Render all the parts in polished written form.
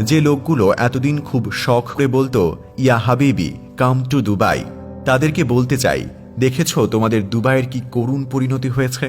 যে লোকগুলো এতদিন খুব শখ করে বলতো ইয়া হাবিবি কাম টু দুবাই, তাদেরকে বলতে চাই, দেখেছো তোমাদের দুবাইয়ের কি করুণ পরিণতি হয়েছে।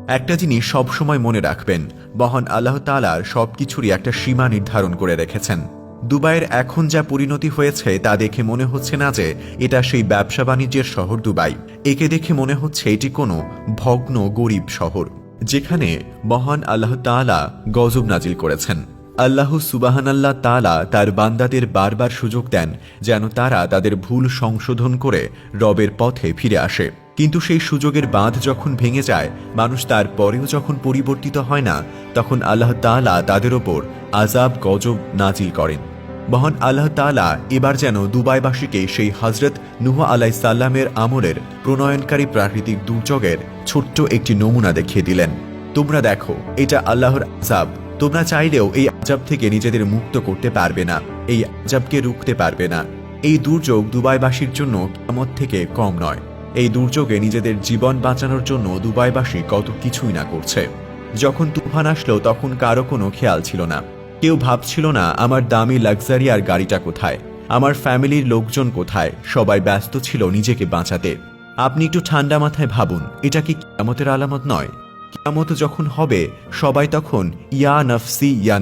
একটা জিনিস সবসময় মনে রাখবেন, মহান আল্লাহ তাআলা সবকিছুরই একটা সীমা নির্ধারণ করে রেখেছেন। দুবাইয়ের এখন যা পরিণতি হয়েছে তা দেখে মনে হচ্ছে না যে এটা সেই ব্যবসা বাণিজ্যের শহর দুবাই। একে দেখে মনে হচ্ছে এটি কোনো ভগ্ন গরিব শহর, যেখানে মহান আল্লাহ তাআলা গজব নাজিল করেছেন। আল্লাহ সুবহানাল্লাহ তাআলা তার বান্দাদের বারবার সুযোগ দেন যেন তারা তাদের ভুল সংশোধন করে রবের পথে ফিরে আসে, কিন্তু সেই সুযোগের বাঁধ যখন ভেঙে যায়, মানুষ তারপরেও যখন পরিবর্তিত হয় না, তখন আল্লাহ তাআলা তাদের ওপর আযাব গজব নাজিল করেন। মহান আল্লাহ তাআলা এবার যেন দুবাইবাসীকে সেই হযরত নূহ আলাইহিস সালামের আমলের প্রণয়নকারী প্রাকৃতিক দুর্যোগের ছোট্ট একটি নমুনা দেখিয়ে দিলেন। তোমরা দেখো, এটা আল্লাহর আযাব। তোমরা চাইলেও এই আযাব থেকে নিজেদের মুক্ত করতে পারবে না, এই আযাবকে রুখতে পারবে না। এই দুর্যোগ দুবাইবাসীর জন্য কিয়ামত থেকে কম নয়। এই দুর্যোগে নিজেদের জীবন বাঁচানোর জন্য দুবাইবাসী কত কিছুই না করছে। যখন তুফান আসলো তখন কারো কোনো খেয়াল ছিল না। কেউ ভাবছিল না আমার দামি লাক্সারিয়ার গাড়িটা কোথায়, আমার ফ্যামিলির লোকজন কোথায়। সবাই ব্যস্ত ছিল নিজেকে বাঁচাতে। আপনি একটু ঠান্ডা মাথায় ভাবুন, এটা কি কিয়ামতের আলামত নয়? কিয়ামত যখন হবে, সবাই তখন ইয়া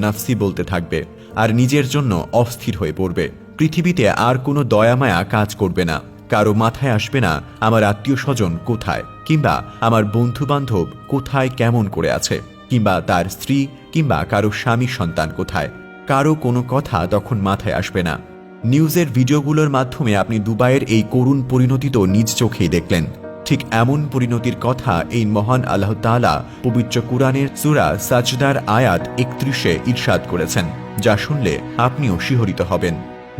নাফসি বলতে থাকবে আর নিজের জন্য অস্থির হয়ে পড়বে। পৃথিবীতে আর কোনো দয়ামায়া কাজ করবে না। কারো মাথায় আসবে না আমার আত্মীয় স্বজন কোথায়, কিংবা আমার বন্ধু বান্ধব কোথায় কেমন করে আছে, কিংবা তার স্ত্রী কিংবা কারো স্বামী সন্তান কোথায়। কারো কোনো কথা তখন মাথায় আসবে না। নিউজের ভিডিওগুলোর মাধ্যমে আপনি দুবাইয়ের এই করুণ পরিণতি তো নিজ চোখেই দেখলেন। ঠিক এমন পরিণতির কথা এই মহান আল্লাহ তাআলা পবিত্র কুরআনের সূরা সাজদার আয়াত 31-এ ইরশাদ করেছেন, যা শুনলে আপনিও শিহরিত হবেন।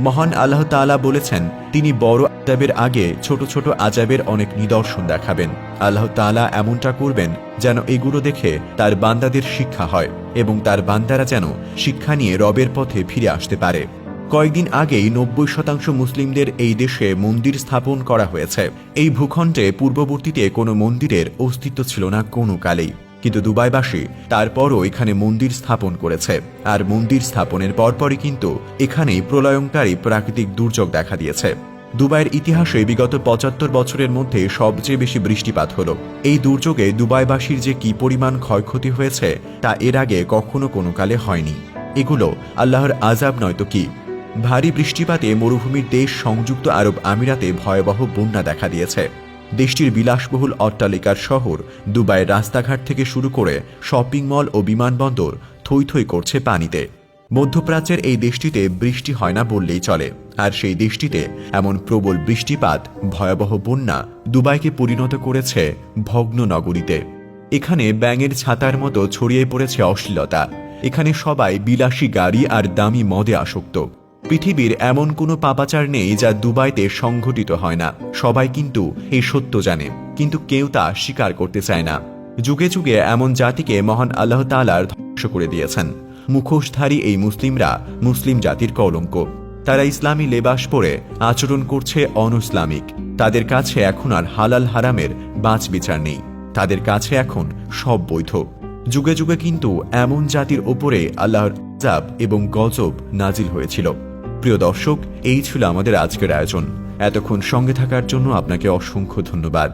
মহান আল্লাহ তাআলা বলেছেন, তিনি বড় আযাবের আগে ছোট ছোট আযাবের অনেক নিদর্শন দেখাবেন। আল্লাহ তাআলা এমনটা করবেন যেন এগুলো দেখে তার বান্দাদের শিক্ষা হয় এবং তার বান্দারা যেন শিক্ষা নিয়ে রবের পথে ফিরে আসতে পারে। কয়েকদিন আগেই 90% মুসলিমদের এই দেশে মন্দির স্থাপন করা হয়েছে। এই ভূখণ্ডে পূর্ববর্তীতে কোনো মন্দিরের অস্তিত্ব ছিল না কোনো কালেই, কিন্তু দুবাইবাসী তারপরও এখানে মন্দির স্থাপন করেছে। আর মন্দির স্থাপনের পরপরই কিন্তু এখানেই প্রলয়ঙ্কারী প্রাকৃতিক দুর্যোগ দেখা দিয়েছে। দুবাইয়ের ইতিহাসে বিগত 75 বছরের মধ্যে সবচেয়ে বেশি বৃষ্টিপাত হলো। এই দুর্যোগে দুবাইবাসীর যে কি পরিমাণ ক্ষয়ক্ষতি হয়েছে তা এর আগে কখনো কোনো কালে হয়নি। এগুলো আল্লাহর আযাব নয়তো কি? ভারী বৃষ্টিপাতে মরুভূমির দেশ সংযুক্ত আরব আমিরাতে ভয়াবহ বন্যা দেখা দিয়েছে। দেশটির বিলাসবহুল অট্টালিকার শহর দুবাইয়ের রাস্তাঘাট থেকে শুরু করে শপিং মল ও বিমানবন্দর থই থই করছে পানিতে। মধ্যপ্রাচ্যের এই দেশটিতে বৃষ্টি হয় না বললেই চলে, আর সেই দেশটিতে এমন প্রবল বৃষ্টিপাত, ভয়াবহ বন্যা দুবাইকে পরিণত করেছে ভগ্ন নগরীতে। এখানে ব্যাঙের ছাতার মতো ছড়িয়ে পড়েছে অশ্লীলতা। এখানে সবাই বিলাসী গাড়ি আর দামি মদে আসক্ত। পৃথিবীর এমন কোনো পাপাচার নেই যা দুবাইতে সংঘটিত হয় না। সবাই কিন্তু এই সত্য জানে, কিন্তু কেউ তা স্বীকার করতে চায় না। যুগে যুগে এমন জাতিকে মহান আল্লাহ তাআলা ধ্বংস করে দিয়েছেন। মুখোশধারী এই মুসলিমরা মুসলিম জাতির কলঙ্ক। তারা ইসলামী লেবাস পরে আচরণ করছে অনইসলামিক। তাদের কাছে এখন আর হালাল হারামের বাঁচ বিচার নেই। তাদের কাছে এখন সব বৈধ। যুগে যুগে কিন্তু এমন জাতির ওপরে আল্লাহর আযাব এবং গজব নাজিল হয়েছিল। প্রিয় দর্শক, এই ছিল আমাদের আজকের আয়োজন। এতক্ষণ সঙ্গে থাকার জন্য আপনাকে অসংখ্য ধন্যবাদ।